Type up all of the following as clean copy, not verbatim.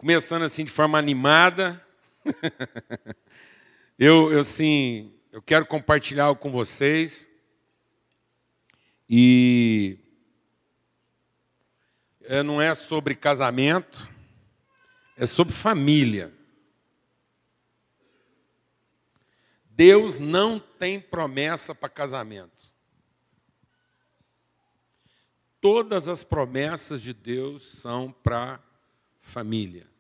Começando assim de forma animada, eu quero compartilhar algo com vocês e não é sobre casamento, é sobre família. Deus não tem promessa para casamento. Todas as promessas de Deus são para família.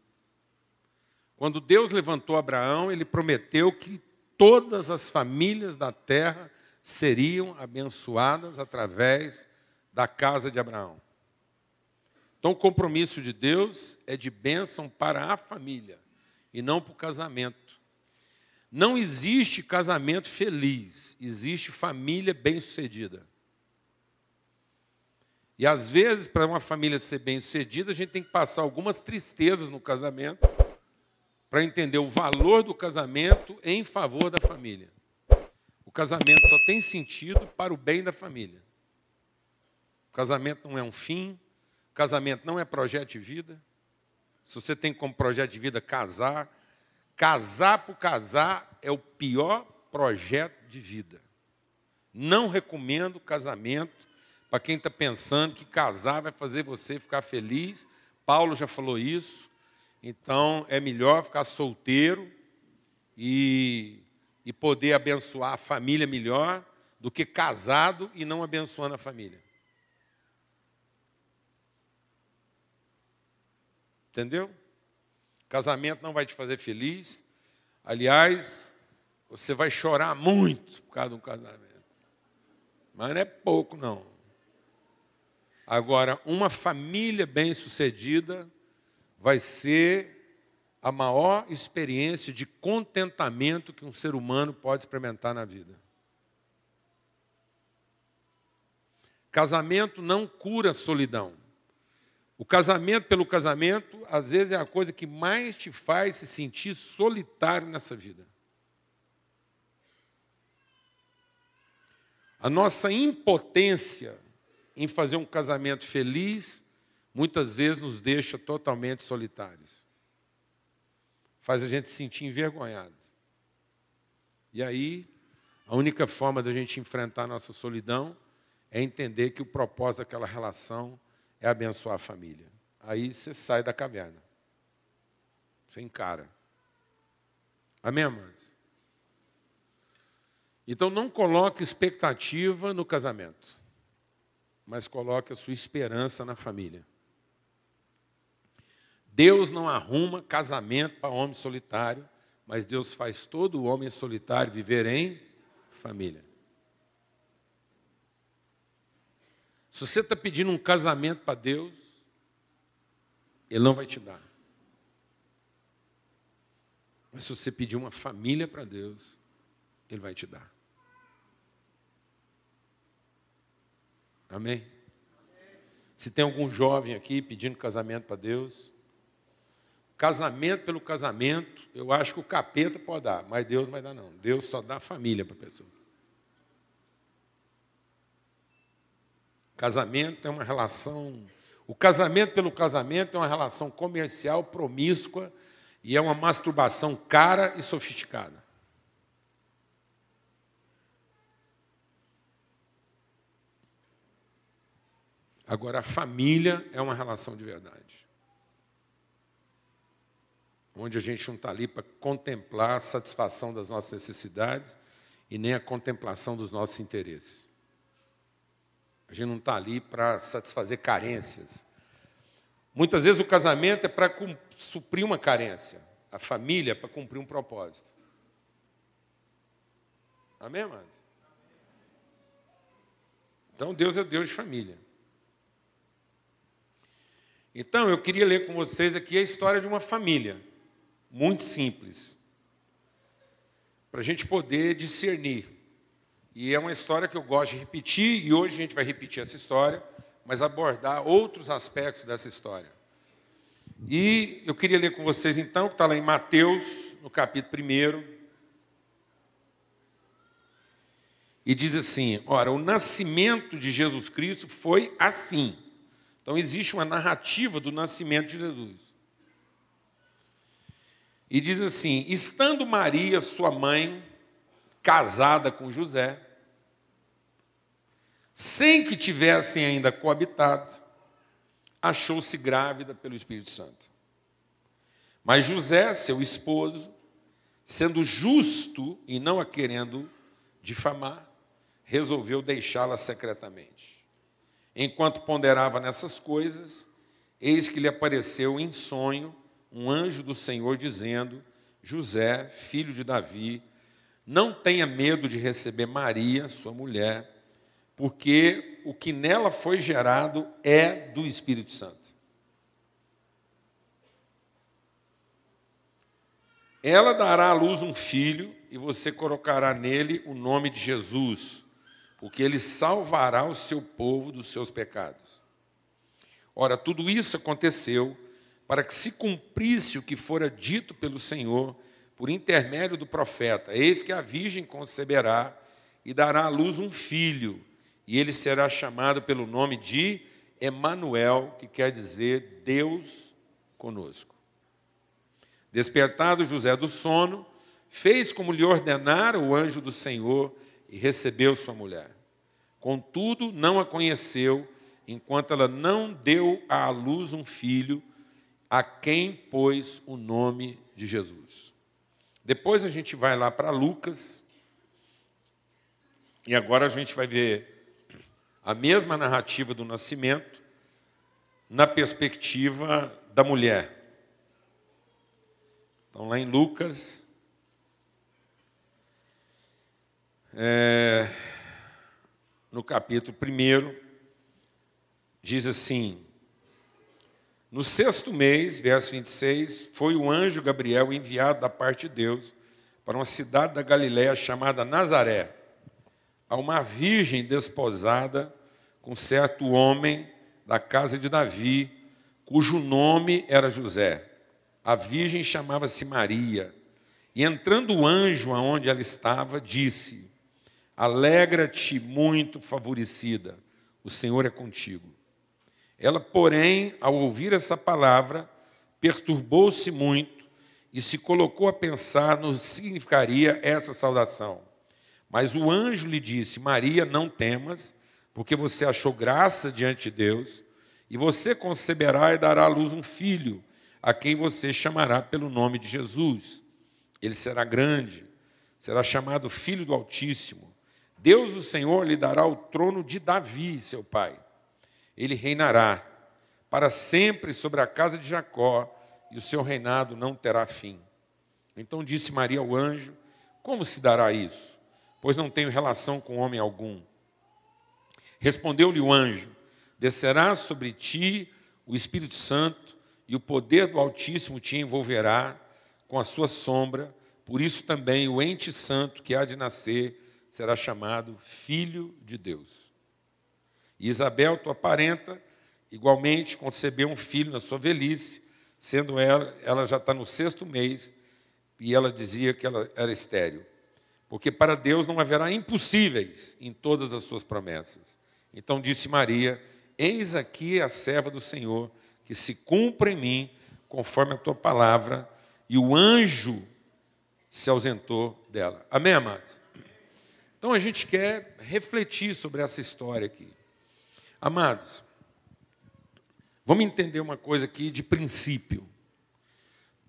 Quando Deus levantou Abraão, ele prometeu que todas as famílias da terra seriam abençoadas através da casa de Abraão. Então, o compromisso de Deus é de bênção para a família e não para o casamento. Não existe casamento feliz, existe família bem-sucedida. E, às vezes, para uma família ser bem-sucedida, a gente tem que passar algumas tristezas no casamento para entender o valor do casamento em favor da família. O casamento só tem sentido para o bem da família. O casamento não é um fim, o casamento não é projeto de vida. Se você tem como projeto de vida casar por casar é o pior projeto de vida. Não recomendo casamento para quem está pensando que casar vai fazer você ficar feliz. Paulo já falou isso. Então, é melhor ficar solteiro e poder abençoar a família melhor do que casado e não abençoando a família. Entendeu? Casamento não vai te fazer feliz. Aliás, você vai chorar muito por causa de um casamento. Mas não é pouco, não. Agora, uma família bem-sucedida vai ser a maior experiência de contentamento que um ser humano pode experimentar na vida. Casamento não cura a solidão. O casamento pelo casamento, às vezes, é a coisa que mais te faz se sentir solitário nessa vida. A nossa impotência em fazer um casamento feliz, muitas vezes nos deixa totalmente solitários. Faz a gente se sentir envergonhado. E aí, a única forma da gente enfrentar a nossa solidão é entender que o propósito daquela relação é abençoar a família. Aí você sai da caverna. Você encara. Amém, irmãos? Então, não coloque expectativa no casamento, mas coloque a sua esperança na família. Deus não arruma casamento para homem solitário, mas Deus faz todo homem solitário viver em família. Se você está pedindo um casamento para Deus, Ele não vai te dar. Mas se você pedir uma família para Deus, Ele vai te dar. Amém? Se tem algum jovem aqui pedindo casamento para Deus, casamento pelo casamento, eu acho que o capeta pode dar, mas Deus não vai dar, não. Deus só dá família para a pessoa. Casamento é uma relação... O casamento pelo casamento é uma relação comercial, promíscua, e é uma masturbação cara e sofisticada. Agora, a família é uma relação de verdade. Onde a gente não está ali para contemplar a satisfação das nossas necessidades e nem a contemplação dos nossos interesses. A gente não está ali para satisfazer carências. Muitas vezes o casamento é para suprir uma carência. A família é para cumprir um propósito. Amém, irmãos? Então, Deus é Deus de família. Então, eu queria ler com vocês aqui a história de uma família. Muito simples. Para a gente poder discernir. E é uma história que eu gosto de repetir, e hoje a gente vai repetir essa história, mas abordar outros aspectos dessa história. E eu queria ler com vocês, então, que está lá em Mateus, no capítulo 1. E diz assim, ora, o nascimento de Jesus Cristo foi assim. Então, existe uma narrativa do nascimento de Jesus. E diz assim: estando Maria, sua mãe, casada com José, sem que tivessem ainda coabitado, achou-se grávida pelo Espírito Santo. Mas José, seu esposo, sendo justo e não a querendo difamar, resolveu deixá-la secretamente. Enquanto ponderava nessas coisas, eis que lhe apareceu em sonho um anjo do Senhor dizendo: José, filho de Davi, não tenha medo de receber Maria, sua mulher, porque o que nela foi gerado é do Espírito Santo. Ela dará à luz um filho e você colocará nele o nome de Jesus, porque ele salvará o seu povo dos seus pecados. Ora, tudo isso aconteceu para que se cumprisse o que fora dito pelo Senhor por intermédio do profeta: eis que a virgem conceberá e dará à luz um filho, e ele será chamado pelo nome de Emanuel, que quer dizer Deus conosco. Despertado José do sono, fez como lhe ordenara o anjo do Senhor e recebeu sua mulher. Contudo, não a conheceu, enquanto ela não deu à luz um filho, a quem pôs o nome de Jesus. Depois a gente vai lá para Lucas, e agora a gente vai ver a mesma narrativa do nascimento na perspectiva da mulher. Então, lá em Lucas, no capítulo 1, diz assim: no 6º mês, verso 26, foi o anjo Gabriel enviado da parte de Deus para uma cidade da Galiléia chamada Nazaré, a uma virgem desposada com certo homem da casa de Davi, cujo nome era José. A virgem chamava-se Maria. E entrando o anjo aonde ela estava, disse: alegra-te muito, favorecida, o Senhor é contigo. Ela, porém, ao ouvir essa palavra, perturbou-se muito e se colocou a pensar no que significaria essa saudação. Mas o anjo lhe disse: Maria, não temas, porque você achou graça diante de Deus, e você conceberá e dará à luz um filho, a quem você chamará pelo nome de Jesus. Ele será grande, será chamado Filho do Altíssimo. Deus, o Senhor, lhe dará o trono de Davi, seu pai. Ele reinará para sempre sobre a casa de Jacó, e o seu reinado não terá fim. Então disse Maria ao anjo: como se dará isso? Pois não tenho relação com homem algum. Respondeu-lhe o anjo: descerá sobre ti o Espírito Santo, e o poder do Altíssimo te envolverá com a sua sombra, por isso também o ente santo que há de nascer será chamado Filho de Deus. E Isabel, tua parenta, igualmente concebeu um filho na sua velhice, sendo ela já está no 6º mês, e ela dizia que ela era estéril. Porque para Deus não haverá impossíveis em todas as suas promessas. Então disse Maria: eis aqui a serva do Senhor, que se cumpra em mim conforme a tua palavra. E o anjo se ausentou dela. Amém, amados? Então a gente quer refletir sobre essa história aqui. Amados, vamos entender uma coisa aqui de princípio.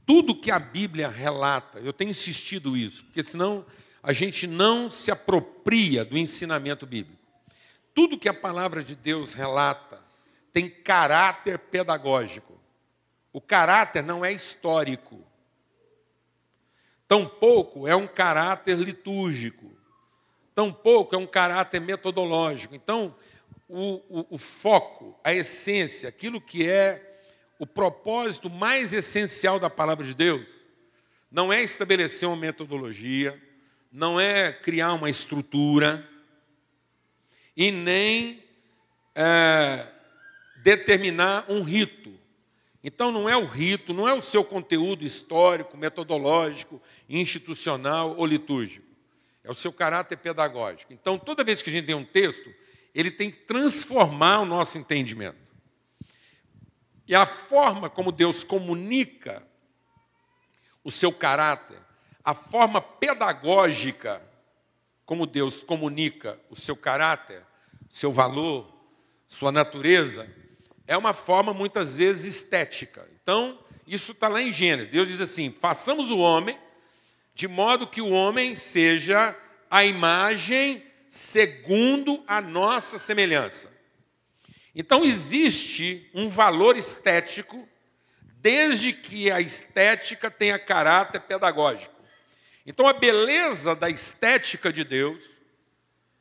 Tudo que a Bíblia relata, eu tenho insistido isso, porque senão a gente não se apropria do ensinamento bíblico. Tudo que a palavra de Deus relata tem caráter pedagógico. O caráter não é histórico. Tampouco é um caráter litúrgico. Tampouco é um caráter metodológico. Então, o foco, a essência, aquilo que é o propósito mais essencial da palavra de Deus, não é estabelecer uma metodologia, não é criar uma estrutura, e nem determinar um rito. Então não é o rito, não é o seu conteúdo histórico, metodológico, institucional ou litúrgico. É o seu caráter pedagógico. Então, toda vez que a gente tem um texto, ele tem que transformar o nosso entendimento. E a forma como Deus comunica o seu caráter, a forma pedagógica como Deus comunica o seu caráter, seu valor, sua natureza, é uma forma muitas vezes estética. Então, isso está lá em Gênesis. Deus diz assim: façamos o homem de modo que o homem seja a imagem segundo a nossa semelhança. Então, existe um valor estético, desde que a estética tenha caráter pedagógico. Então, a beleza da estética de Deus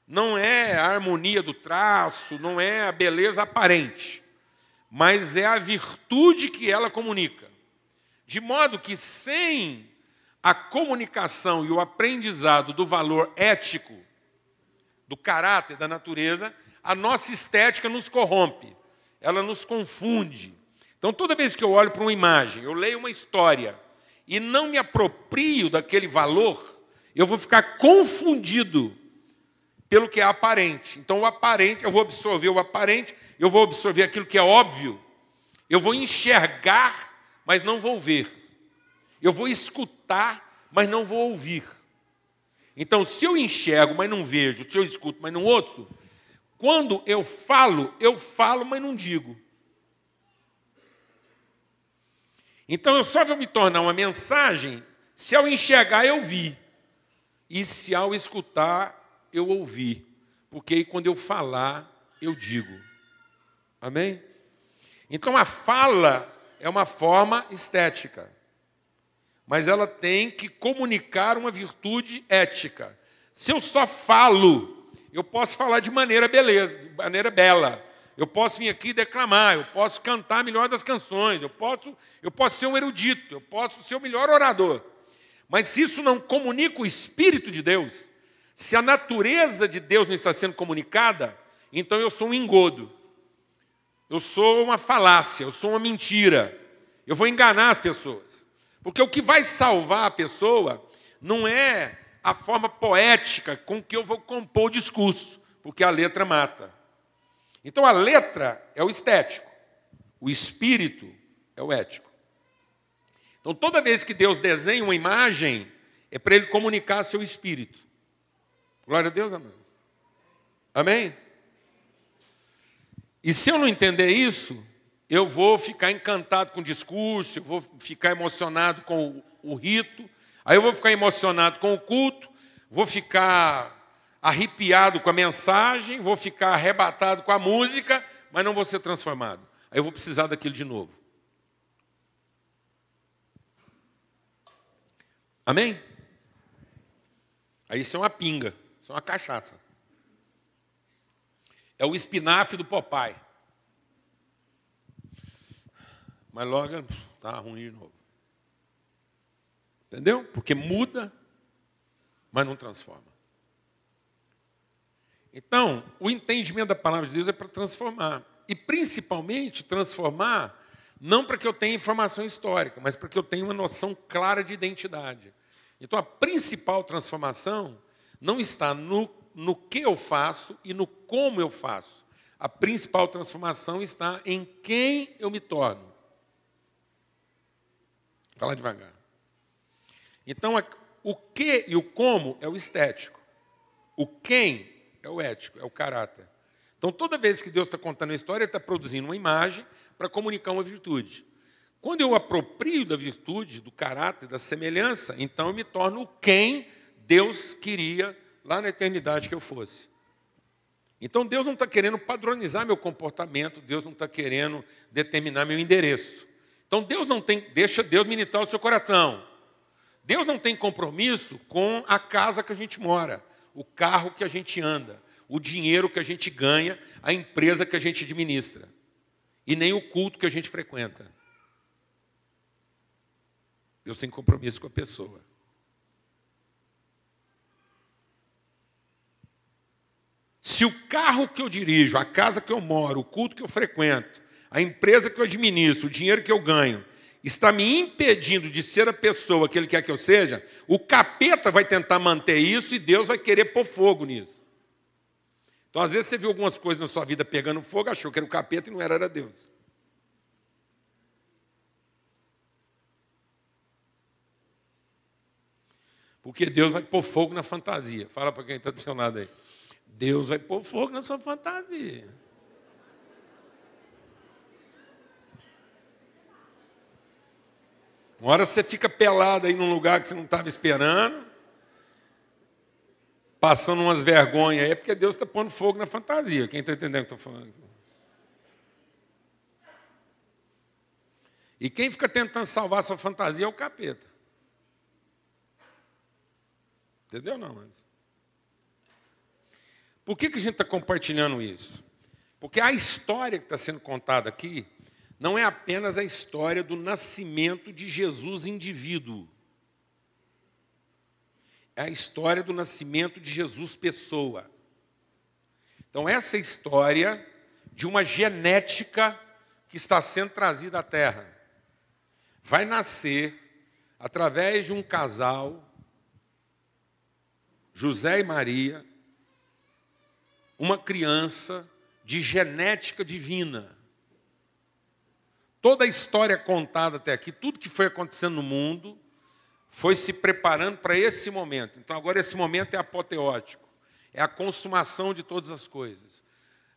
não é a harmonia do traço, não é a beleza aparente, mas é a virtude que ela comunica. De modo que, sem a comunicação e o aprendizado do valor ético, do caráter, da natureza, a nossa estética nos corrompe, ela nos confunde. Então, toda vez que eu olho para uma imagem, eu leio uma história e não me aproprio daquele valor, eu vou ficar confundido pelo que é aparente. Então, o aparente, eu vou absorver o aparente, eu vou absorver aquilo que é óbvio, eu vou enxergar, mas não vou ver. Eu vou escutar, mas não vou ouvir. Então, se eu enxergo, mas não vejo, se eu escuto, mas não ouço, quando eu falo, mas não digo. Então, eu só vou me tornar uma mensagem se ao enxergar eu vi. E se ao escutar eu ouvi. Porque aí quando eu falar, eu digo. Amém? Então, a fala é uma forma estética. Mas ela tem que comunicar uma virtude ética. Se eu só falo, eu posso falar de maneira bela. Eu posso vir aqui declamar, eu posso cantar a melhor das canções, eu posso ser um erudito, eu posso ser o melhor orador. Mas se isso não comunica o Espírito de Deus, se a natureza de Deus não está sendo comunicada, então eu sou um engodo. Eu sou uma falácia, eu sou uma mentira. Eu vou enganar as pessoas. Porque o que vai salvar a pessoa não é a forma poética com que eu vou compor o discurso, porque a letra mata. Então, a letra é o estético, o espírito é o ético. Então, toda vez que Deus desenha uma imagem, é para Ele comunicar seu espírito. Glória a Deus, amados. Amém? E se eu não entender isso, eu vou ficar encantado com o discurso, eu vou ficar emocionado com o rito, aí eu vou ficar emocionado com o culto, vou ficar arrepiado com a mensagem, vou ficar arrebatado com a música, mas não vou ser transformado. Aí eu vou precisar daquilo de novo. Amém? Aí isso é uma pinga, isso é uma cachaça. É o espinafre do Popeye. Mas logo está ruim de novo. Entendeu? Porque muda, mas não transforma. Então, o entendimento da palavra de Deus é para transformar. E, principalmente, transformar não para que eu tenha informação histórica, mas para que eu tenha uma noção clara de identidade. Então, a principal transformação não está no que eu faço e no como eu faço. A principal transformação está em quem eu me torno. Vou falar devagar. Então, o que e o como é o estético. O quem é o ético, é o caráter. Então, toda vez que Deus está contando a história, Ele está produzindo uma imagem para comunicar uma virtude. Quando eu aproprio da virtude, do caráter, da semelhança, então eu me torno quem Deus queria lá na eternidade que eu fosse. Então, Deus não está querendo padronizar meu comportamento, Deus não está querendo determinar meu endereço. Então, Deus não tem, deixa Deus ministrar o seu coração. Deus não tem compromisso com a casa que a gente mora, o carro que a gente anda, o dinheiro que a gente ganha, a empresa que a gente administra, e nem o culto que a gente frequenta. Deus tem compromisso com a pessoa. Se o carro que eu dirijo, a casa que eu moro, o culto que eu frequento, a empresa que eu administro, o dinheiro que eu ganho, está me impedindo de ser a pessoa que Ele quer que eu seja, o capeta vai tentar manter isso e Deus vai querer pôr fogo nisso. Então, às vezes, você viu algumas coisas na sua vida pegando fogo, achou que era o capeta e não era Deus. Porque Deus vai pôr fogo na fantasia. Fala para quem está do seu lado aí. Deus vai pôr fogo na sua fantasia. Uma hora você fica pelado aí num lugar que você não estava esperando, passando umas vergonhas aí, é porque Deus está pondo fogo na fantasia. Quem está entendendo o que eu estou falando? E quem fica tentando salvar a sua fantasia é o capeta. Entendeu não, mas? Por que a gente está compartilhando isso? Porque a história que está sendo contada aqui não é apenas a história do nascimento de Jesus indivíduo. É a história do nascimento de Jesus pessoa. Então, essa é a história de uma genética que está sendo trazida à Terra. Vai nascer, através de um casal, José e Maria, uma criança de genética divina. Toda a história contada até aqui, tudo que foi acontecendo no mundo, foi se preparando para esse momento. Então, agora esse momento é apoteótico. É a consumação de todas as coisas.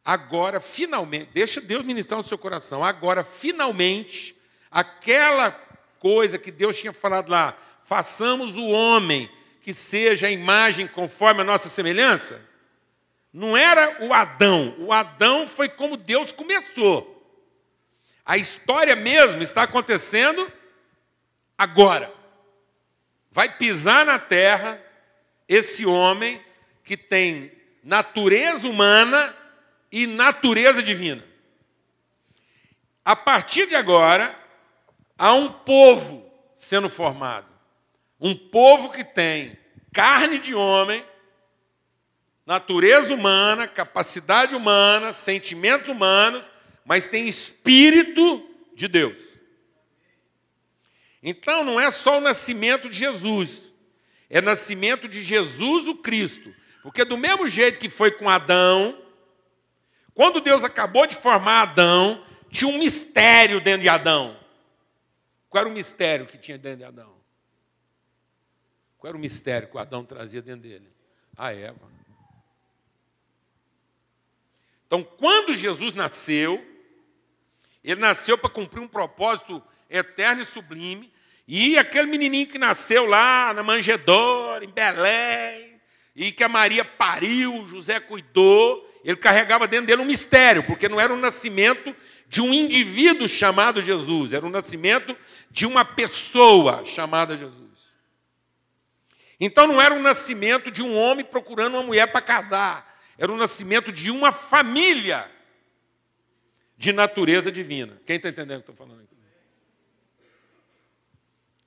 Agora, finalmente, deixa Deus ministrar no seu coração. Agora, finalmente, aquela coisa que Deus tinha falado lá, façamos o homem que seja a imagem conforme a nossa semelhança, não era o Adão. O Adão foi como Deus começou. A história mesmo está acontecendo agora. Vai pisar na terra esse homem que tem natureza humana e natureza divina. A partir de agora, há um povo sendo formado. Um povo que tem carne de homem, natureza humana, capacidade humana, sentimentos humanos, mas tem espírito de Deus. Então, não é só o nascimento de Jesus, é o nascimento de Jesus o Cristo. Porque do mesmo jeito que foi com Adão, quando Deus acabou de formar Adão, tinha um mistério dentro de Adão. Qual era o mistério que tinha dentro de Adão? Qual era o mistério que o Adão trazia dentro dele? A Eva. Então, quando Jesus nasceu, ele nasceu para cumprir um propósito eterno e sublime, e aquele menininho que nasceu lá na manjedoura, em Belém, e que a Maria pariu, José cuidou, ele carregava dentro dele um mistério, porque não era o nascimento de um indivíduo chamado Jesus, era o nascimento de uma pessoa chamada Jesus. Então não era o nascimento de um homem procurando uma mulher para casar, era o nascimento de uma família de natureza divina. Quem está entendendo o que eu estou falando aqui?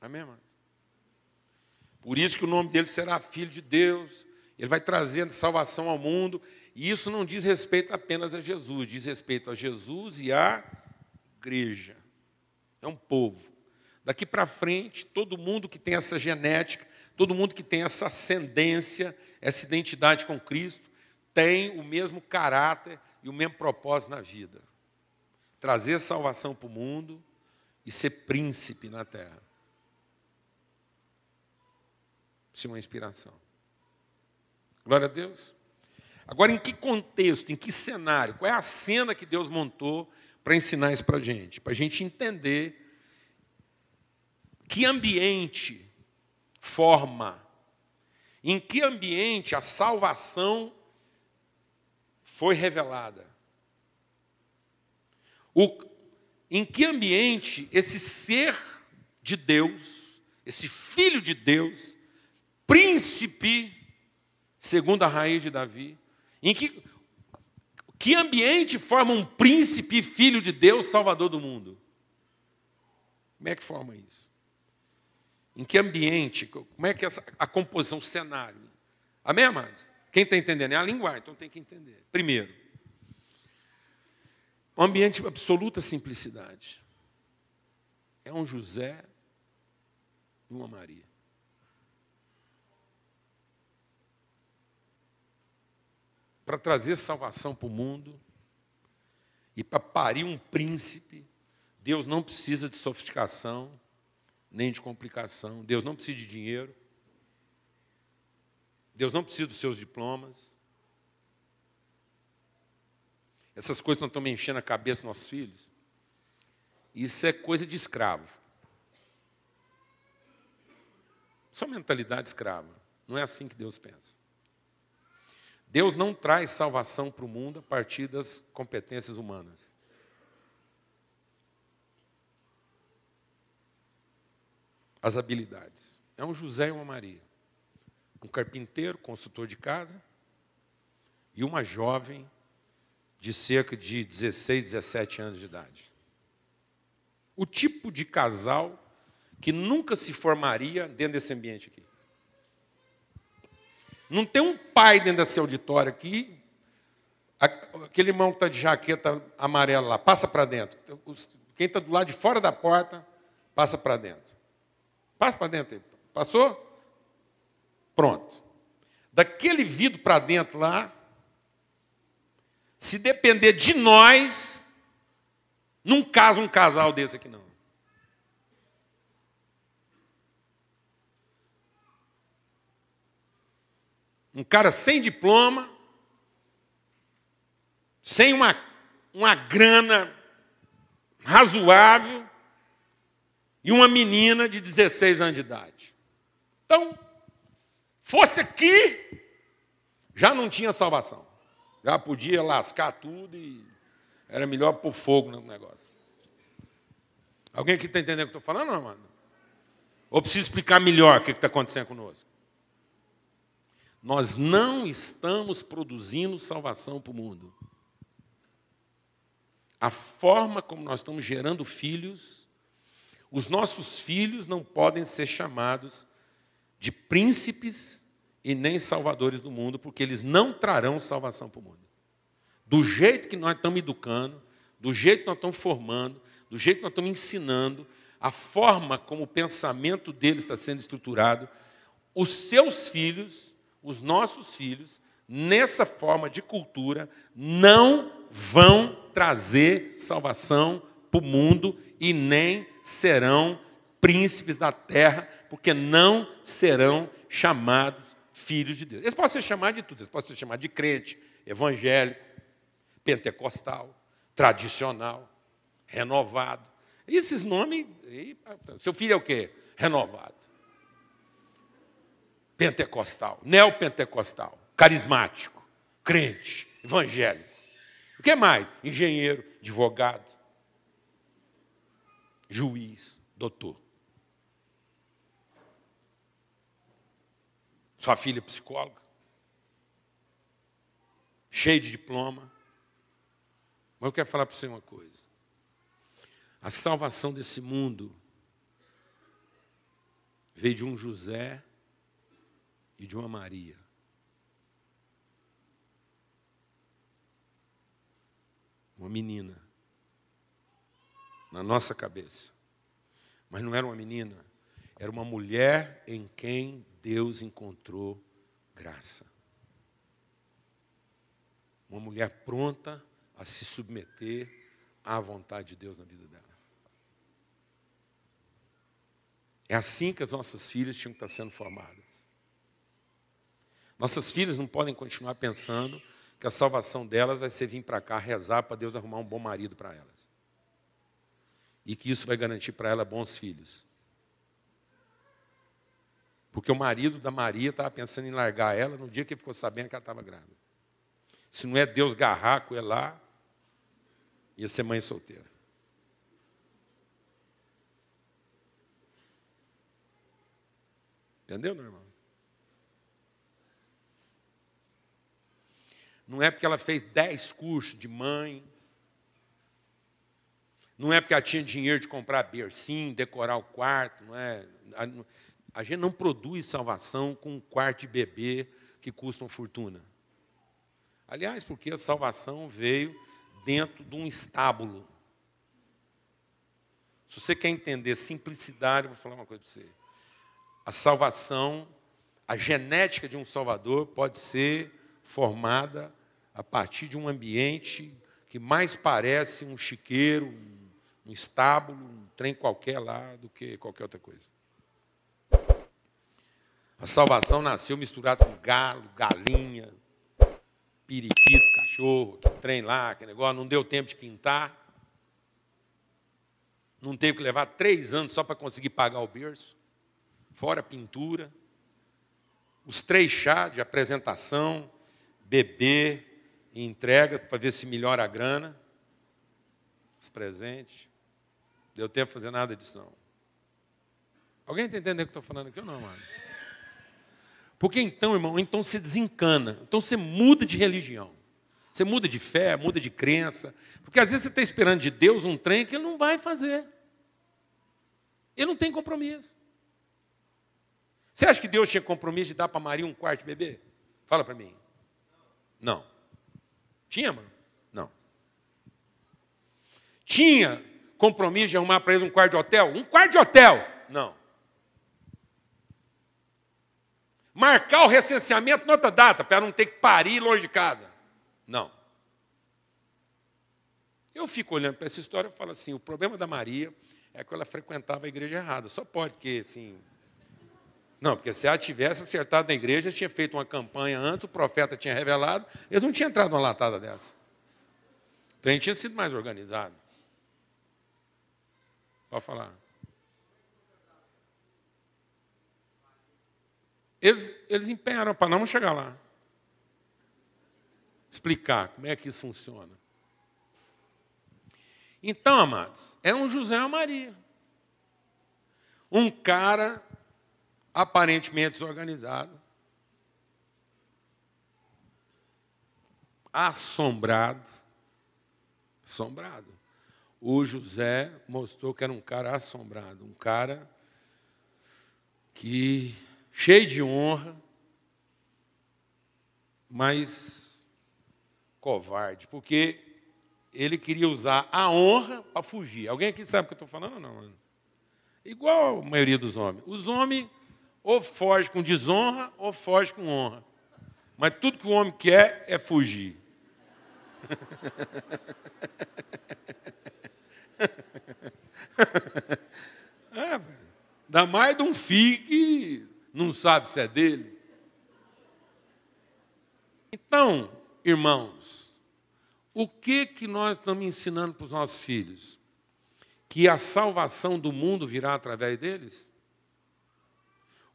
Amém, irmãos? Por isso que o nome dele será Filho de Deus. Ele vai trazendo salvação ao mundo. E isso não diz respeito apenas a Jesus, diz respeito a Jesus e à igreja. É um povo. Daqui para frente, todo mundo que tem essa genética, todo mundo que tem essa ascendência, essa identidade com Cristo, tem o mesmo caráter e o mesmo propósito na vida. Trazer salvação para o mundo e ser príncipe na terra. Isso é uma inspiração. Glória a Deus. Agora, em que contexto, em que cenário, qual é a cena que Deus montou para ensinar isso para a gente? Para a gente entender que ambiente forma, em que ambiente a salvação foi revelada. Em que ambiente esse ser de Deus, esse Filho de Deus, príncipe, segundo a raiz de Davi, em que ambiente forma um príncipe, filho de Deus, salvador do mundo? Como é que forma isso? Em que ambiente? Como é que é a composição, o cenário? Amém, amados? Quem está entendendo? É a linguagem, então tem que entender. Primeiro, um ambiente de absoluta simplicidade. É um José e uma Maria. Para trazer salvação para o mundo e para parir um príncipe, Deus não precisa de sofisticação, nem de complicação. Deus não precisa de dinheiro. Deus não precisa dos seus diplomas. Essas coisas não estão me enchendo a cabeça dos nossos filhos. Isso é coisa de escravo. Isso é uma mentalidade escrava. Não é assim que Deus pensa. Deus não traz salvação para o mundo a partir das competências humanas. As habilidades. É um José e uma Maria. Um carpinteiro, construtor de casa, e uma jovem de cerca de 16, 17 anos de idade. O tipo de casal que nunca se formaria dentro desse ambiente aqui. Não tem um pai dentro desse auditório aqui, aquele irmão que está de jaqueta amarela lá, passa para dentro. Quem está do lado de fora da porta, passa para dentro. Passa para dentro aí. Passou? Pronto. Daquele vidro para dentro lá, se depender de nós, não casa um casal desse aqui não. Um cara sem diploma, sem uma grana razoável, e uma menina de 16 anos de idade. Então, fosse aqui, já não tinha salvação. Já podia lascar tudo e era melhor pôr fogo no negócio. Alguém aqui está entendendo o que eu estou falando, não, mano? Ou preciso explicar melhor o que está acontecendo conosco? Nós não estamos produzindo salvação para o mundo. A forma como nós estamos gerando filhos, os nossos filhos não podem ser chamados de príncipes e nem salvadores do mundo, porque eles não trarão salvação para o mundo. Do jeito que nós estamos educando, do jeito que nós estamos formando, do jeito que nós estamos ensinando, a forma como o pensamento deles está sendo estruturado, os seus filhos, os nossos filhos, nessa forma de cultura, não vão trazer salvação para o mundo e nem serão príncipes da terra, porque não serão chamados filhos de Deus. Eles podem ser chamados de tudo, eles podem ser chamados de crente, evangélico, pentecostal, tradicional, renovado. Esses nomes, seu filho é o quê? Renovado. Pentecostal, neopentecostal, carismático, crente, evangélico. O que mais? Engenheiro, advogado, juiz, doutor. Sua filha é psicóloga, cheia de diploma. Mas eu quero falar para você uma coisa. A salvação desse mundo veio de um José e de uma Maria. Uma menina. Na nossa cabeça. Mas não era uma menina, era uma mulher em quem Deus encontrou graça. Uma mulher pronta a se submeter à vontade de Deus na vida dela. É assim que as nossas filhas tinham que estar sendo formadas. Nossas filhas não podem continuar pensando que a salvação delas vai ser vir para cá rezar para Deus arrumar um bom marido para elas. E que isso vai garantir para ela bons filhos. Porque o marido da Maria estava pensando em largar ela no dia que ele ficou sabendo que ela estava grávida. Se não é Deus garrar com ela lá, ia ser mãe solteira. Entendeu, meu irmão? Não é porque ela fez 10 cursos de mãe. Não é porque ela tinha dinheiro de comprar bercinho, decorar o quarto. Não é. A gente não produz salvação com um quarto de bebê que custa uma fortuna. Aliás, porque a salvação veio dentro de um estábulo. Se você quer entender simplicidade, eu vou falar uma coisa para você. A salvação, a genética de um salvador pode ser formada a partir de um ambiente que mais parece um chiqueiro, um estábulo, um trem qualquer lá, do que qualquer outra coisa. A salvação nasceu misturado com galo, galinha, periquito, cachorro, que trem lá, que negócio, não deu tempo de pintar. Não teve que levar 3 anos só para conseguir pagar o berço. Fora a pintura. Os 3 chás de apresentação, bebê e entrega para ver se melhora a grana. Os presentes. Deu tempo de fazer nada disso, não. Alguém está entendendo o que eu estou falando aqui ou não, mano? Porque então, irmão, então você desencana. Então você muda de religião. Você muda de fé, muda de crença. Porque às vezes você está esperando de Deus um trem que Ele não vai fazer. Ele não tem compromisso. Você acha que Deus tinha compromisso de dar para Maria um quarto de bebê? Fala para mim. Não. Tinha, mano? Não. Tinha compromisso de arrumar para eles um quarto de hotel? Um quarto de hotel? Não. Marcar o recenseamento noutra data, para não ter que parir longe de casa? Não. Eu fico olhando para essa história e falo assim, o problema da Maria é que ela frequentava a igreja errada. Só pode, porque assim... Não, porque se ela tivesse acertado na igreja, tinha feito uma campanha antes, o profeta tinha revelado, eles não tinham entrado numa latada dessa. Então a gente tinha sido mais organizado. Pode falar. Eles empenharam para não chegar lá. Explicar como é que isso funciona. Então, amados, é um José e uma Maria. Um cara aparentemente desorganizado, assombrado. O José mostrou que era um cara assombrado, um cara que cheio de honra, mas covarde, porque ele queria usar a honra para fugir. Alguém aqui sabe o que eu estou falando ou não, mano? Igual a maioria dos homens. Os homens ou fogem com desonra ou fogem com honra. Mas tudo que o homem quer é fugir. Dá mais de um filho que não sabe se é dele. Então, irmãos, o que nós estamos ensinando para os nossos filhos? Que a salvação do mundo virá através deles?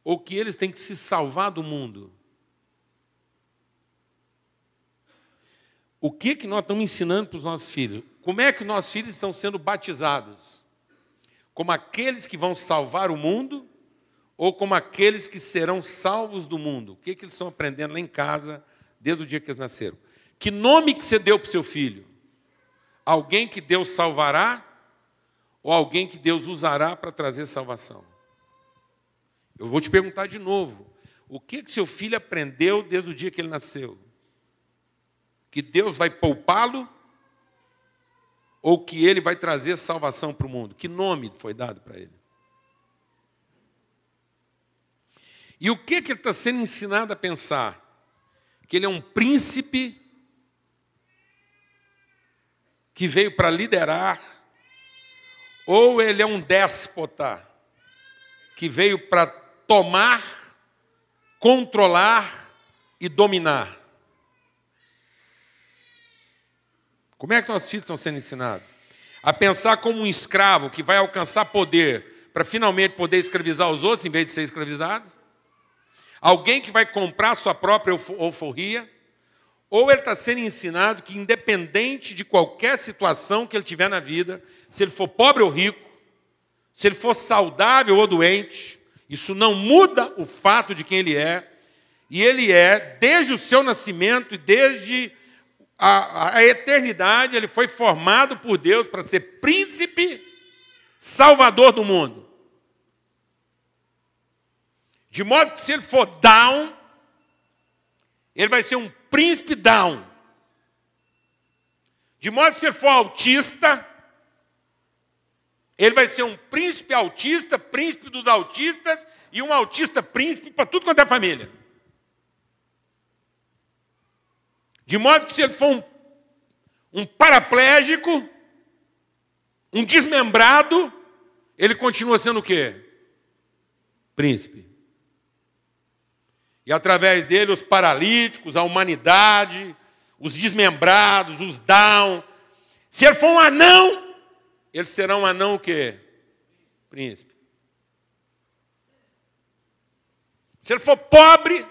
Ou que eles têm que se salvar do mundo? O que nós estamos ensinando para os nossos filhos? Como é que os nossos filhos estão sendo batizados? Como aqueles que vão salvar o mundo ou como aqueles que serão salvos do mundo? O que eles estão aprendendo lá em casa desde o dia que eles nasceram? Que nome que você deu para o seu filho? Alguém que Deus salvará ou alguém que Deus usará para trazer salvação? Eu vou te perguntar de novo. O que seu filho aprendeu desde o dia que ele nasceu? Que Deus vai poupá-lo ou que ele vai trazer salvação para o mundo? Que nome foi dado para ele? E o que ele está sendo ensinado a pensar? Que ele é um príncipe que veio para liderar, ou ele é um déspota que veio para tomar, controlar e dominar? Como é que nossos filhos estão sendo ensinados? A pensar como um escravo que vai alcançar poder para finalmente poder escravizar os outros em vez de ser escravizado? Alguém que vai comprar sua própria euforia? Ou ele está sendo ensinado que, independente de qualquer situação que ele tiver na vida, se ele for pobre ou rico, se ele for saudável ou doente, isso não muda o fato de quem ele é. E ele é, desde o seu nascimento e desde a eternidade, ele foi formado por Deus para ser príncipe, salvador do mundo. De modo que se ele for down, ele vai ser um príncipe down. De modo que se ele for autista, ele vai ser um príncipe autista, príncipe dos autistas e um autista príncipe para tudo quanto é família. De modo que se ele for um paraplégico, um desmembrado, ele continua sendo o quê? Príncipe. E através dele os paralíticos, a humanidade, os desmembrados, os down. Se ele for um anão, ele será um anão o quê? Príncipe. Se ele for pobre,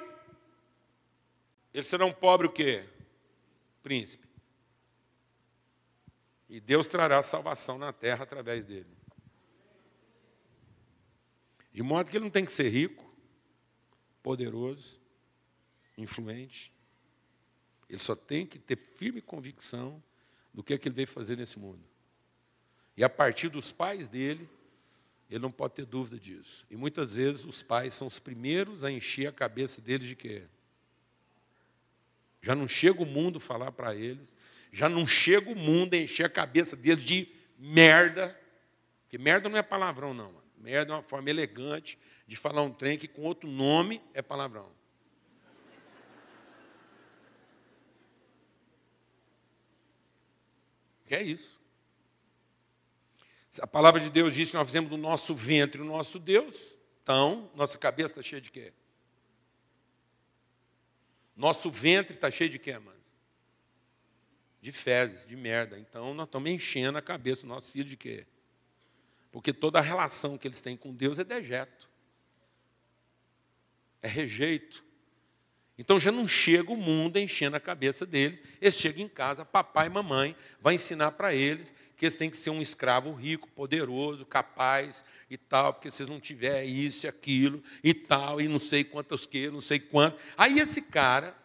ele será um pobre o quê? Príncipe. E Deus trará salvação na terra através dele. De modo que ele não tem que ser rico, poderoso, influente. Ele só tem que ter firme convicção do que é que ele veio fazer nesse mundo. E a partir dos pais dele, ele não pode ter dúvida disso. E muitas vezes os pais são os primeiros a encher a cabeça deles de quê? Já não chega o mundo falar para eles, já não chega o mundo a encher a cabeça deles de merda, porque merda não é palavrão, não. Merda é uma forma elegante de falar um trem que com outro nome é palavrão. Que é isso. A palavra de Deus diz que nós fizemos do nosso ventre o nosso Deus, então, nossa cabeça está cheia de quê? Nosso ventre está cheio de quê, mano? De fezes, de merda. Então, nós estamos enchendo a cabeça do nosso filho de quê? Porque toda a relação que eles têm com Deus é dejeto. É rejeito. Então já não chega o mundo enchendo a cabeça deles. Eles chegam em casa, papai e mamãe vai ensinar para eles que eles têm que ser um escravo rico, poderoso, capaz e tal, porque se eles não tiverem isso e aquilo e tal, e não sei quantos que, não sei quanto. Aí esse cara,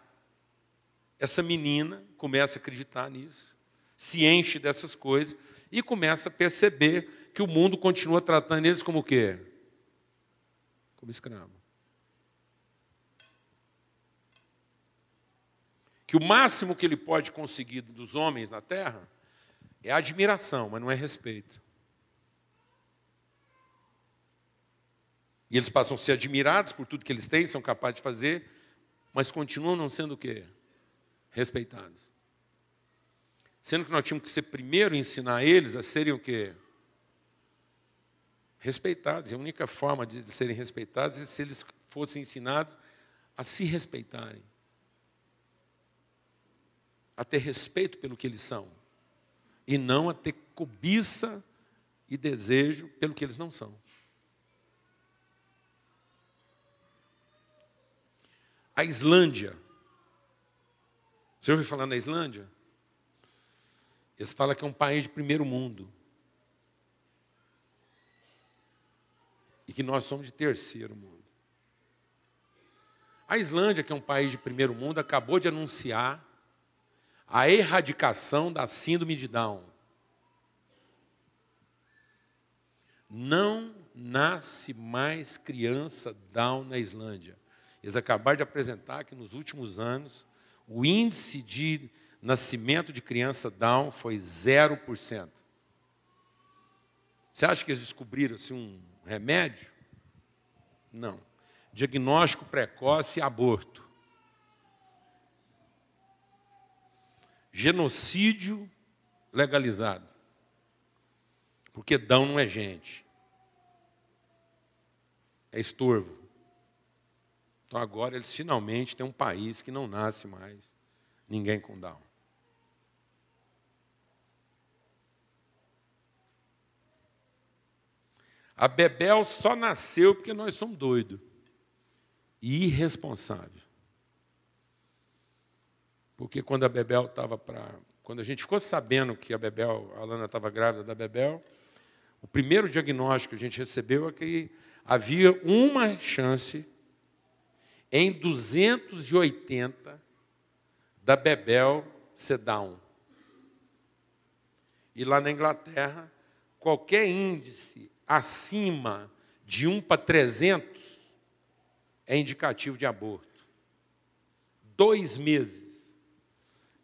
essa menina, começa a acreditar nisso, se enche dessas coisas e começa a perceber que o mundo continua tratando eles como o quê? Como escravo. Que o máximo que ele pode conseguir dos homens na terra é admiração, mas não é respeito. E eles passam a ser admirados por tudo que eles têm, são capazes de fazer, mas continuam não sendo o quê? Respeitados. Sendo que nós tínhamos que ser primeiro ensinar eles a serem o quê? Respeitados. E a única forma de serem respeitados é se eles fossem ensinados a se respeitarem. A ter respeito pelo que eles são. E não a ter cobiça e desejo pelo que eles não são. A Islândia. Você ouviu falar na Islândia? Eles falam que é um país de primeiro mundo. E que nós somos de terceiro mundo. A Islândia, que é um país de primeiro mundo, acabou de anunciar a erradicação da síndrome de Down. Não nasce mais criança Down na Islândia. Eles acabaram de apresentar que nos últimos anos o índice de nascimento de criança Down foi 0%. Você acha que eles descobriram assim, um remédio? Não. Diagnóstico precoce e aborto. Genocídio legalizado. Porque Down não é gente. É estorvo. Então agora eles finalmente têm um país que não nasce mais ninguém com Down. A Bebel só nasceu porque nós somos doidos e irresponsáveis. Porque quando a Bebel estava quando a gente ficou sabendo que a Alana estava grávida da Bebel, o primeiro diagnóstico que a gente recebeu é que havia uma chance em 280 da Bebel ser Down. E lá na Inglaterra, qualquer índice acima de 1 para 300 é indicativo de aborto. 2 meses.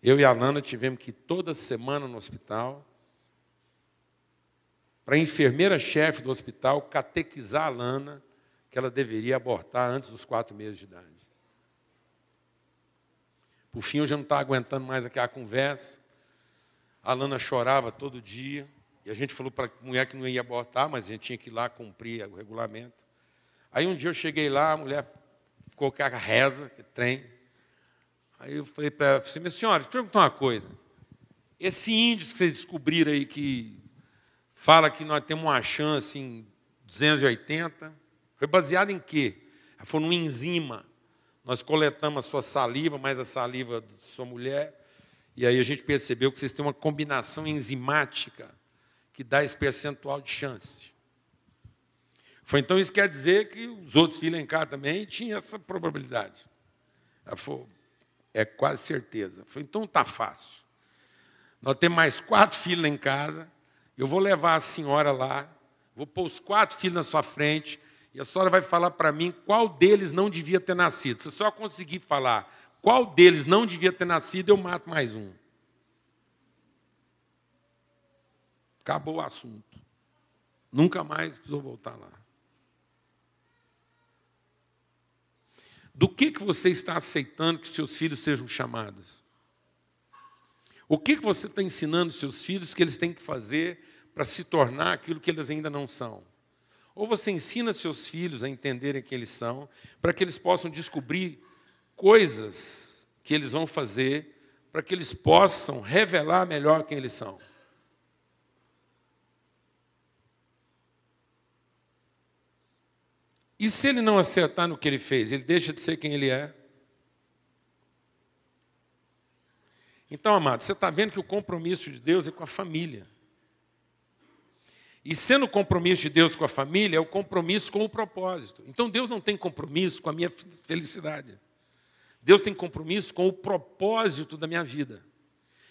Eu e a Alana tivemos que ir toda semana no hospital para a enfermeira-chefe do hospital catequizar a Alana que ela deveria abortar antes dos 4 meses de idade. Por fim, eu já não estava aguentando mais aquela conversa. A Alana chorava todo dia. E a gente falou para a mulher que não ia abortar, mas a gente tinha que ir lá cumprir o regulamento. Aí um dia eu cheguei lá, a mulher ficou com a reza, que trem. Aí eu falei para ela, minha senhora, deixa eu perguntar uma coisa. Esse índice que vocês descobriram aí, que fala que nós temos uma chance em 280, foi baseado em quê? Ela falou, numa enzima. Nós coletamos a sua saliva, mais a saliva da sua mulher, e aí a gente percebeu que vocês têm uma combinação enzimática que dá esse percentual de chance. Foi, então isso quer dizer que os outros filhos em casa também tinham essa probabilidade. Ela falou, é quase certeza. Eu falei, então está fácil. Nós temos mais 4 filhos lá em casa, eu vou levar a senhora lá, vou pôr os 4 filhos na sua frente, e a senhora vai falar para mim qual deles não devia ter nascido. Se a senhora conseguir falar qual deles não devia ter nascido, eu mato mais um. Acabou o assunto. Nunca mais precisou voltar lá. Do que você está aceitando que seus filhos sejam chamados? O que você está ensinando aos seus filhos que eles têm que fazer para se tornar aquilo que eles ainda não são? Ou você ensina seus filhos a entenderem quem eles são, para que eles possam descobrir coisas que eles vão fazer, para que eles possam revelar melhor quem eles são? E se ele não acertar no que ele fez, ele deixa de ser quem ele é? Então, amado, você está vendo que o compromisso de Deus é com a família. E sendo o compromisso de Deus com a família, é o compromisso com o propósito. Então, Deus não tem compromisso com a minha felicidade. Deus tem compromisso com o propósito da minha vida.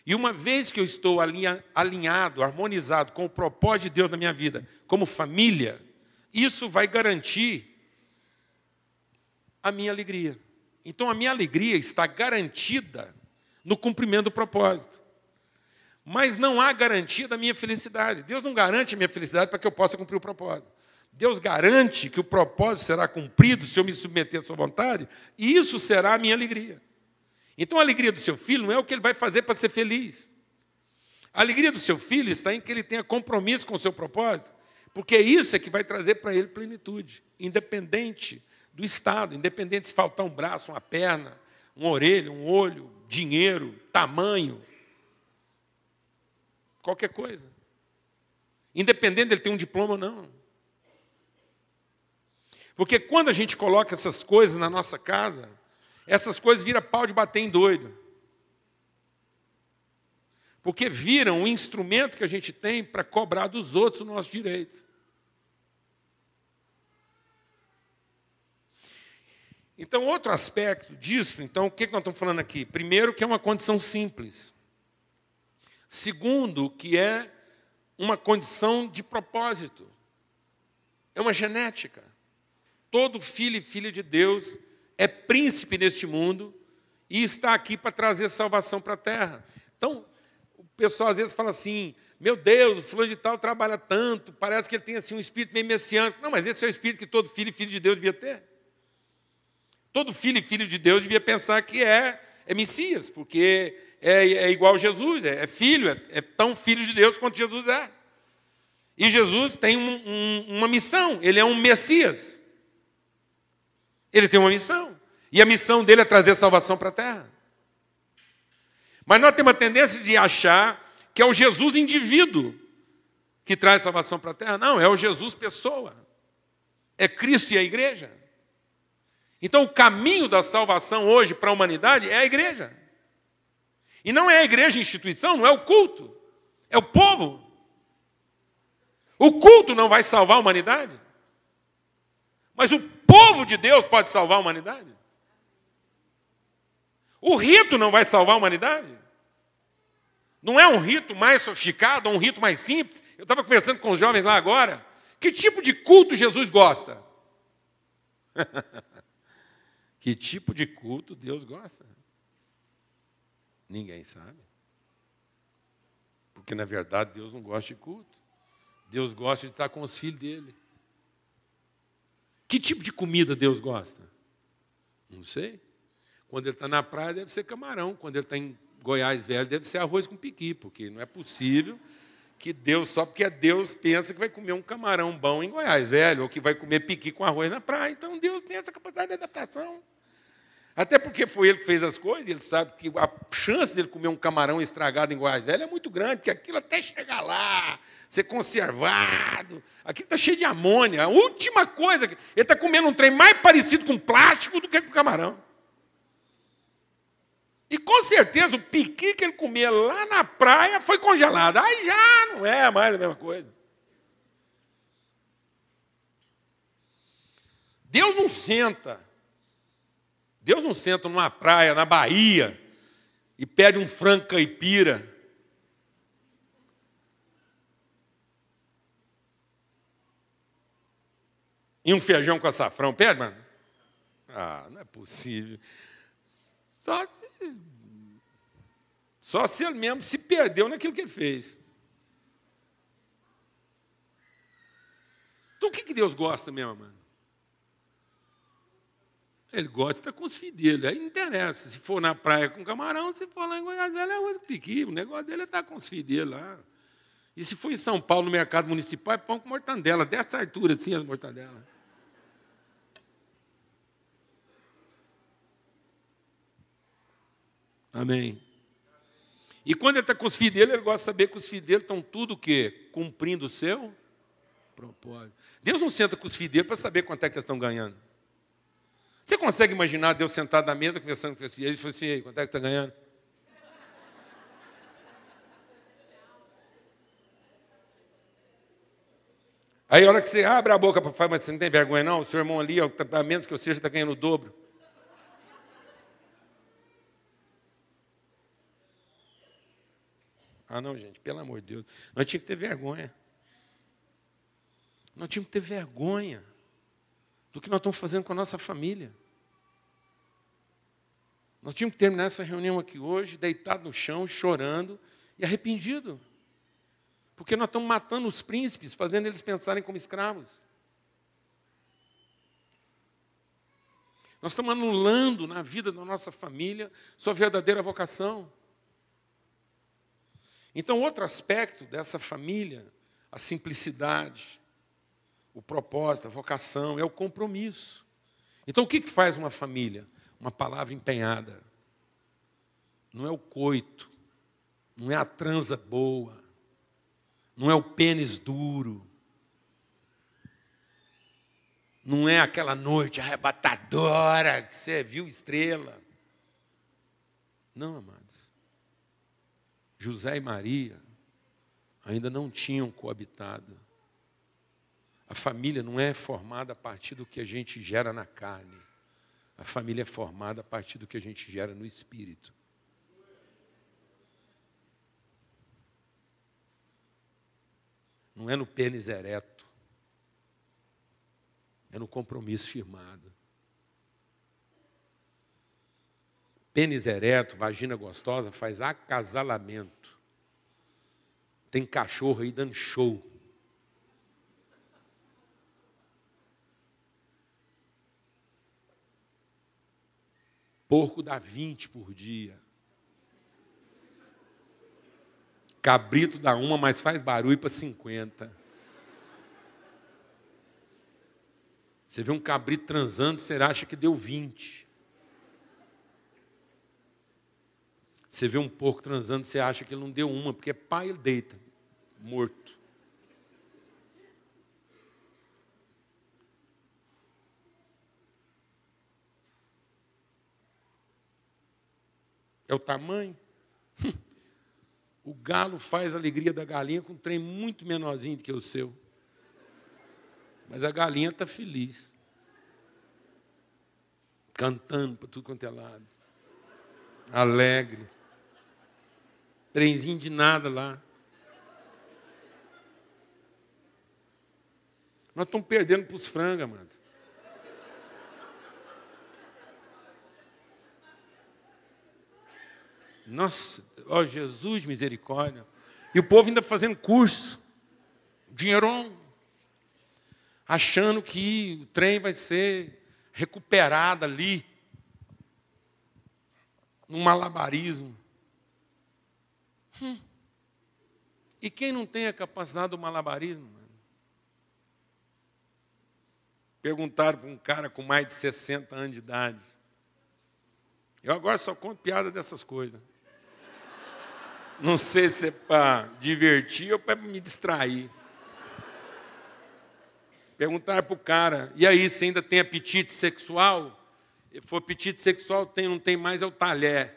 E uma vez que eu estou alinhado, harmonizado com o propósito de Deus na minha vida, como família, isso vai garantir a minha alegria. Então, a minha alegria está garantida no cumprimento do propósito. Mas não há garantia da minha felicidade. Deus não garante a minha felicidade para que eu possa cumprir o propósito. Deus garante que o propósito será cumprido se eu me submeter à sua vontade, e isso será a minha alegria. Então, a alegria do seu filho não é o que ele vai fazer para ser feliz. A alegria do seu filho está em que ele tenha compromisso com o seu propósito, porque isso é que vai trazer para ele plenitude, independente do estado, independente se faltar um braço, uma perna, uma orelha, um olho, dinheiro, tamanho, qualquer coisa. Independente dele ter um diploma ou não. Porque quando a gente coloca essas coisas na nossa casa, essas coisas viram pau de bater em doido. Porque viram um instrumento que a gente tem para cobrar dos outros os nossos direitos. Então, outro aspecto disso, então, o que nós estamos falando aqui? Primeiro, que é uma condição simples. Segundo, que é uma condição de propósito. É uma genética. Todo filho e filha de Deus é príncipe neste mundo e está aqui para trazer salvação para a terra. Então, o pessoal às vezes fala assim, meu Deus, o fulano de tal trabalha tanto, parece que ele tem assim, um espírito meio messiânico. Não, mas esse é o espírito que todo filho e filho de Deus devia ter. Todo filho e filho de Deus devia pensar que é Messias, porque é igual a Jesus, é filho, é tão filho de Deus quanto Jesus é. E Jesus tem uma missão, ele é um Messias. Ele tem uma missão, e a missão dele é trazer salvação para a terra. Mas nós temos a tendência de achar que é o Jesus indivíduo que traz salvação para a terra. Não, é o Jesus pessoa. É Cristo e a igreja. Então, o caminho da salvação hoje para a humanidade é a igreja. E não é a igreja instituição, não é o culto. É o povo. O culto não vai salvar a humanidade. Mas o povo de Deus pode salvar a humanidade. O rito não vai salvar a humanidade. Não é um rito mais sofisticado, ou um rito mais simples. Eu estava conversando com os jovens lá agora. Que tipo de culto Jesus gosta? Que tipo de culto Deus gosta? Ninguém sabe. Porque, na verdade, Deus não gosta de culto. Deus gosta de estar com os filhos dele. Que tipo de comida Deus gosta? Não sei. Quando ele está na praia, deve ser camarão. Quando ele está em Goiás Velho, deve ser arroz com piqui, porque não é possível que Deus, só porque é Deus, pensa que vai comer um camarão bom em Goiás Velho, ou que vai comer piqui com arroz na praia. Então, Deus tem essa capacidade de adaptação. Até porque foi ele que fez as coisas, ele sabe que a chance dele comer um camarão estragado em Goiás Velho é muito grande, porque aquilo até chegar lá, ser conservado, aquilo está cheio de amônia. A última coisa, ele está comendo um trem mais parecido com plástico do que com camarão. E com certeza o piqui que ele comia lá na praia foi congelado. Aí já não é mais a mesma coisa. Deus não senta numa praia, na Bahia, e pede um frango caipira. E um feijão com açafrão. Pede, mano? Ah, não é possível. Só se ele mesmo se perdeu naquilo que ele fez. Então o que Deus gosta mesmo, mano? Ele gosta de estar com os filhos dele. Aí não interessa. Se for na praia com camarão, se for lá em Goiás Velho, é arroz com piqui. O negócio dele é estar com os filhos dele lá. E se for em São Paulo, no mercado municipal, é pão com mortandela. Dessa altura, assim, as mortandelas. Amém. E quando ele está com os filhos dele, ele gosta de saber que os filhos dele estão tudo o quê? Cumprindo o seu propósito. Deus não senta com os filhos dele para saber quanto é que eles estão ganhando. Você consegue imaginar Deus sentado na mesa, conversando com esse? Ele falou assim: quanto é que está ganhando? Aí a hora que você abre a boca para falar, mas você não tem vergonha não? O seu irmão ali, a menos que eu seja, está ganhando o dobro. Ah, não, gente, pelo amor de Deus. Nós tínhamos que ter vergonha. Nós tínhamos que ter vergonha do que nós estamos fazendo com a nossa família. Nós tínhamos que terminar essa reunião aqui hoje, deitado no chão, chorando e arrependido. Porque nós estamos matando os príncipes, fazendo eles pensarem como escravos. Nós estamos anulando na vida da nossa família sua verdadeira vocação. Então, outro aspecto dessa família, a simplicidade, o propósito, a vocação, é o compromisso. Então, o que faz uma família? Uma palavra empenhada. Não é o coito, não é a transa boa, não é o pênis duro, não é aquela noite arrebatadora que você viu estrela. Não, amados. José e Maria ainda não tinham coabitado. A família não é formada a partir do que a gente gera na carne. A família é formada a partir do que a gente gera no espírito. Não é no pênis ereto. É no compromisso firmado. Pênis ereto, vagina gostosa, faz acasalamento. Tem cachorro aí dando show. Porco dá 20 por dia. Cabrito dá uma, mas faz barulho para 50. Você vê um cabrito transando, você acha que deu 20. Você vê um porco transando, você acha que ele não deu uma, porque pai ele deita, morto. É o tamanho. O galo faz a alegria da galinha com um trem muito menorzinho do que o seu. Mas a galinha está feliz. Cantando para tudo quanto é lado. Alegre. Trenzinho de nada lá. Nós estamos perdendo para os frangos, mano. Nossa, ó Jesus, misericórdia. E o povo ainda fazendo curso. Dinheirão. Achando que o trem vai ser recuperado ali. Num malabarismo. E quem não tem a capacidade do malabarismo? Mano? Perguntaram para um cara com mais de 60 anos de idade. Eu agora só conto piada dessas coisas. Não sei se é para divertir ou para me distrair. Perguntaram para o cara, e aí, você ainda tem apetite sexual? Se for apetite sexual, não tem mais, é o talher.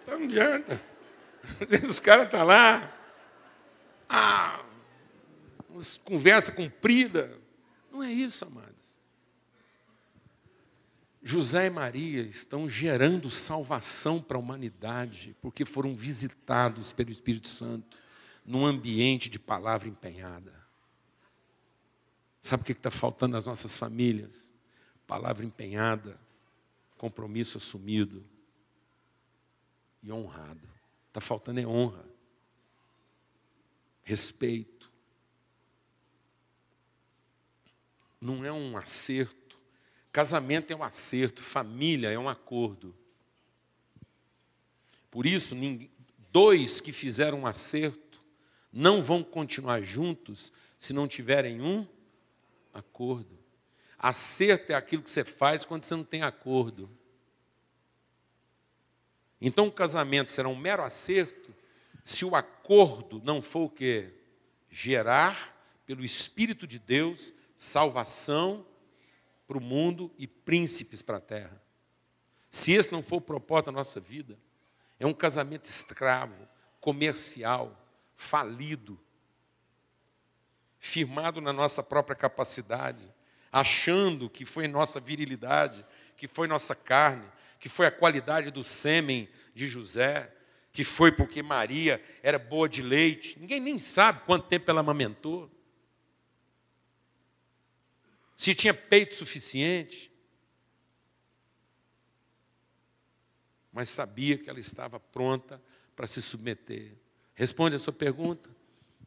Então não adianta. Os caras estão lá, conversa comprida. Não é isso, amados. José e Maria estão gerando salvação para a humanidade, porque foram visitados pelo Espírito Santo num ambiente de palavra empenhada. Sabe o que está faltando nas nossas famílias? Palavra empenhada, compromisso assumido e honrado. Está faltando é honra, respeito. Não é um acerto. Casamento é um acerto, família é um acordo. Por isso, dois que fizeram um acerto não vão continuar juntos se não tiverem um acordo. Acerto é aquilo que você faz quando você não tem acordo. Então, o casamento será um mero acerto se o acordo não for o quê? Gerar, pelo Espírito de Deus, salvação para o mundo e príncipes para a terra. Se esse não for o propósito da nossa vida, é um casamento escravo, comercial, falido, firmado na nossa própria capacidade, achando que foi nossa virilidade, que foi nossa carne, que foi a qualidade do sêmen de José, que foi porque Maria era boa de leite. Ninguém nem sabe quanto tempo ela amamentou. Se tinha peito suficiente, mas sabia que ela estava pronta para se submeter. Responde a sua pergunta.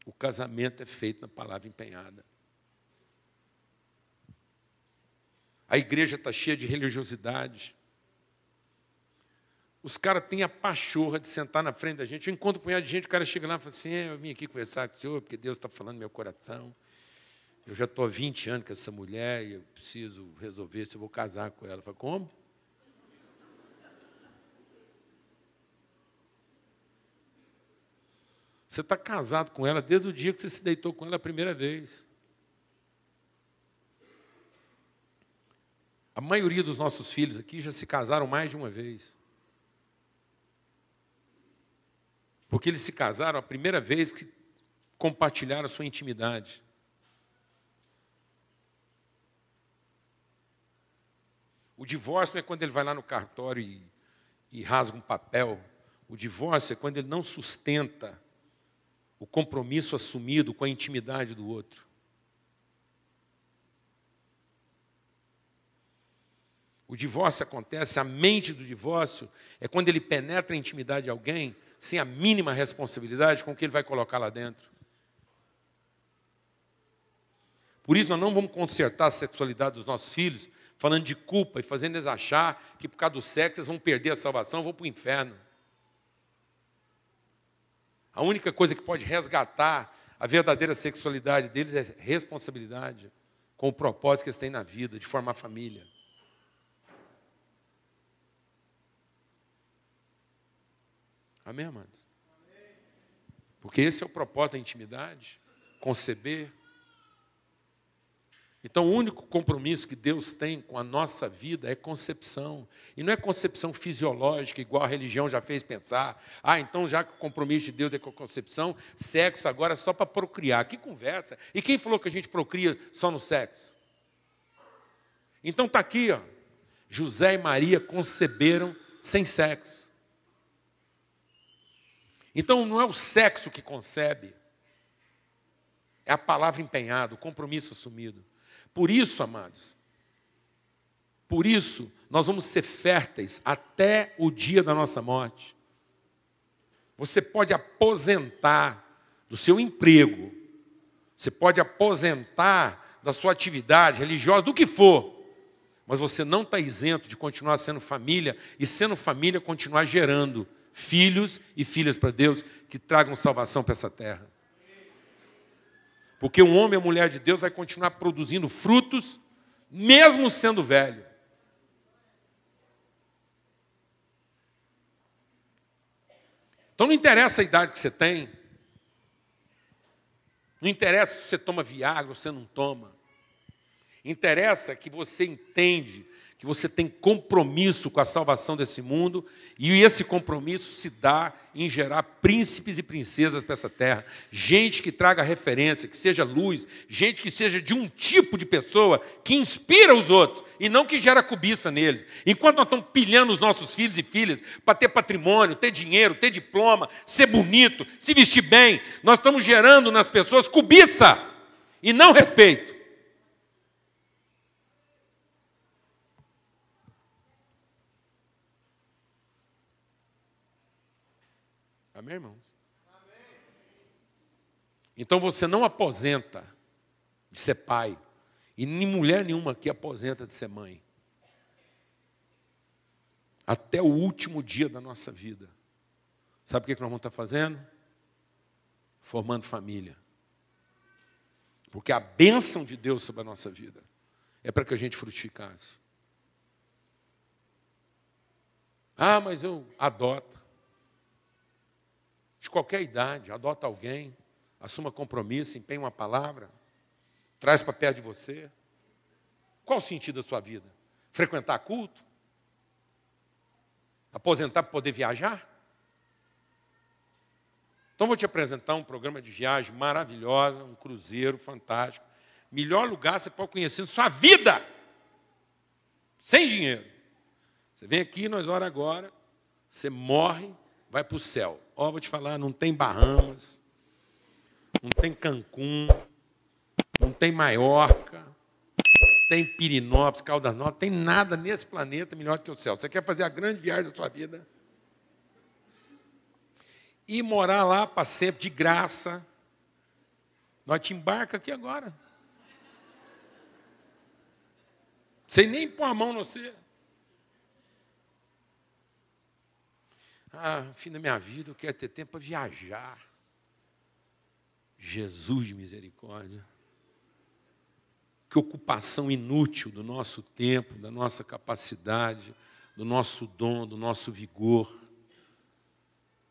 O casamento é feito na palavra empenhada. A igreja está cheia de religiosidade. Os caras têm a pachorra de sentar na frente da gente. Eu encontro um punhado de gente, o cara chega lá e fala assim, eu vim aqui conversar com o senhor, porque Deus está falando no meu coração. Eu já estou há 20 anos com essa mulher e eu preciso resolver se eu vou casar com ela. Eu falo, como? Você está casado com ela desde o dia que você se deitou com ela a primeira vez. A maioria dos nossos filhos aqui já se casaram mais de uma vez. Porque eles se casaram a primeira vez que compartilharam a sua intimidade. O divórcio não é quando ele vai lá no cartório e rasga um papel. O divórcio é quando ele não sustenta o compromisso assumido com a intimidade do outro. O divórcio acontece, a mente do divórcio é quando ele penetra a intimidade de alguém sem a mínima responsabilidade com o que ele vai colocar lá dentro. Por isso nós não vamos consertar a sexualidade dos nossos filhos falando de culpa e fazendo eles achar que por causa do sexo eles vão perder a salvação, vão para o inferno. A única coisa que pode resgatar a verdadeira sexualidade deles é responsabilidade com o propósito que eles têm na vida, de formar família. Amém, amados? Porque esse é o propósito da intimidade, conceber. Então, o único compromisso que Deus tem com a nossa vida é concepção. E não é concepção fisiológica, igual a religião já fez pensar. Então, já que o compromisso de Deus é com a concepção, sexo agora é só para procriar. Que conversa! E quem falou que a gente procria só no sexo? Então, está aqui, ó. José e Maria conceberam sem sexo. Então, não é o sexo que concebe. É a palavra empenhada, o compromisso assumido. Por isso, amados, por isso, nós vamos ser férteis até o dia da nossa morte. Você pode aposentar do seu emprego, você pode aposentar da sua atividade religiosa, do que for, mas você não está isento de continuar sendo família, e sendo família, continuar gerando filhos e filhas para Deus que tragam salvação para essa terra. Porque um homem e a mulher de Deus vai continuar produzindo frutos, mesmo sendo velho. Então não interessa a idade que você tem, não interessa se você toma Viagra ou você não toma. Interessa que você entende que você tem compromisso com a salvação desse mundo, e esse compromisso se dá em gerar príncipes e princesas para essa terra. Gente que traga referência, que seja luz, gente que seja de um tipo de pessoa que inspira os outros, e não que gera cobiça neles. Enquanto nós estamos pilhando os nossos filhos e filhas para ter patrimônio, ter dinheiro, ter diploma, ser bonito, se vestir bem, nós estamos gerando nas pessoas cobiça e não respeito. Amém, irmãos? Amém. Então você não aposenta de ser pai, e nem mulher nenhuma aqui aposenta de ser mãe. Até o último dia da nossa vida. Sabe o que nós vamos estar fazendo? Formando família. Porque a bênção de Deus sobre a nossa vida é para que a gente frutificasse. Ah, mas eu adoto. De qualquer idade, adota alguém, assuma compromisso, empenha uma palavra, traz para perto de você. Qual o sentido da sua vida? Frequentar culto? Aposentar para poder viajar? Então vou te apresentar um programa de viagem maravilhoso, um cruzeiro fantástico. Melhor lugar você pode conhecer na sua vida, sem dinheiro. Você vem aqui, nós oramos agora, você morre, vai para o céu. Ó, vou te falar, não tem Bahamas, não tem Cancún, não tem Maiorca, tem Pirinópolis, Caldas Novas, tem nada nesse planeta melhor do que o céu. Você quer fazer a grande viagem da sua vida? E morar lá para sempre, de graça. Nós te embarca aqui agora. Sem nem pôr a mão no você. Ah, fim da minha vida, eu quero ter tempo para viajar. Jesus de misericórdia. Que ocupação inútil do nosso tempo, da nossa capacidade, do nosso dom, do nosso vigor,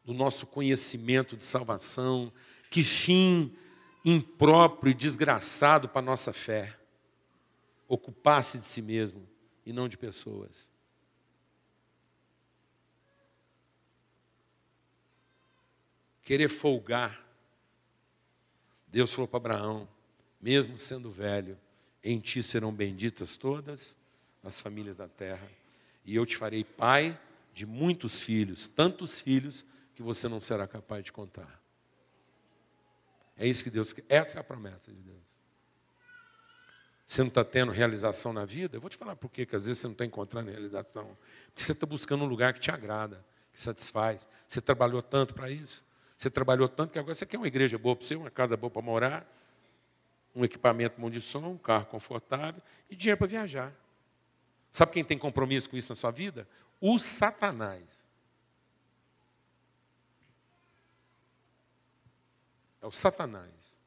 do nosso conhecimento de salvação. Que fim impróprio e desgraçado para a nossa fé. Ocupar-se de si mesmo e não de pessoas. Querer folgar. Deus falou para Abraão, mesmo sendo velho, em ti serão benditas todas as famílias da terra, e eu te farei pai de muitos filhos, tantos filhos que você não será capaz de contar. É isso que Deus quer, essa é a promessa de Deus. Você não está tendo realização na vida? Eu vou te falar por quê, que às vezes você não está encontrando realização. Porque você está buscando um lugar que te agrada, que satisfaz. Você trabalhou tanto para isso. Você trabalhou tanto que agora você quer uma igreja boa para você, uma casa boa para morar, um equipamento bom de som, um carro confortável e dinheiro para viajar. Sabe quem tem compromisso com isso na sua vida? O Satanás. É o Satanás.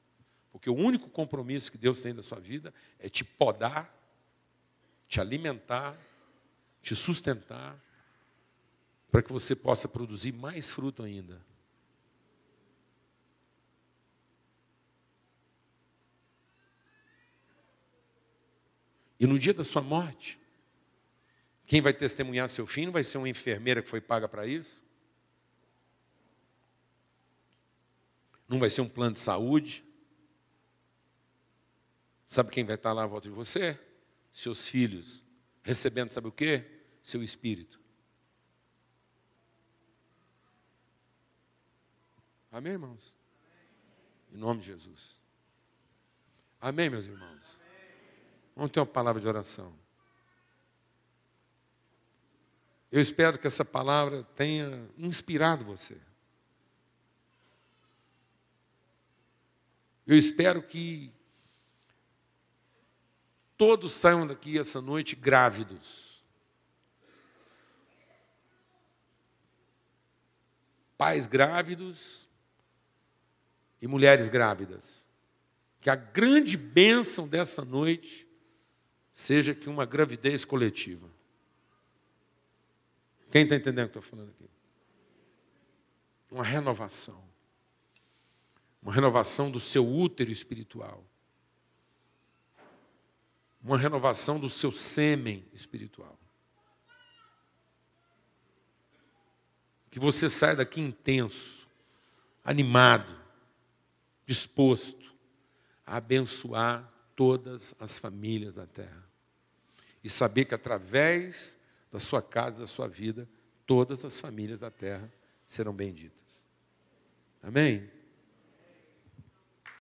Porque o único compromisso que Deus tem da sua vida é te podar, te alimentar, te sustentar, para que você possa produzir mais fruto ainda. E no dia da sua morte, quem vai testemunhar seu fim não vai ser uma enfermeira que foi paga para isso? Não vai ser um plano de saúde? Sabe quem vai estar lá à volta de você? Seus filhos, recebendo, sabe o quê? Seu espírito. Amém, irmãos? Em nome de Jesus. Amém, meus irmãos? Vamos ter uma palavra de oração. Eu espero que essa palavra tenha inspirado você. Eu espero que todos saiam daqui essa noite grávidos. Pais grávidos e mulheres grávidas. Que a grande bênção dessa noite seja que uma gravidez coletiva. Quem está entendendo o que eu estou falando aqui? Uma renovação. Uma renovação do seu útero espiritual. Uma renovação do seu sêmen espiritual. Que você saia daqui intenso, animado, disposto a abençoar todas as famílias da terra. E saber que através da sua casa, da sua vida, todas as famílias da terra serão benditas. Amém?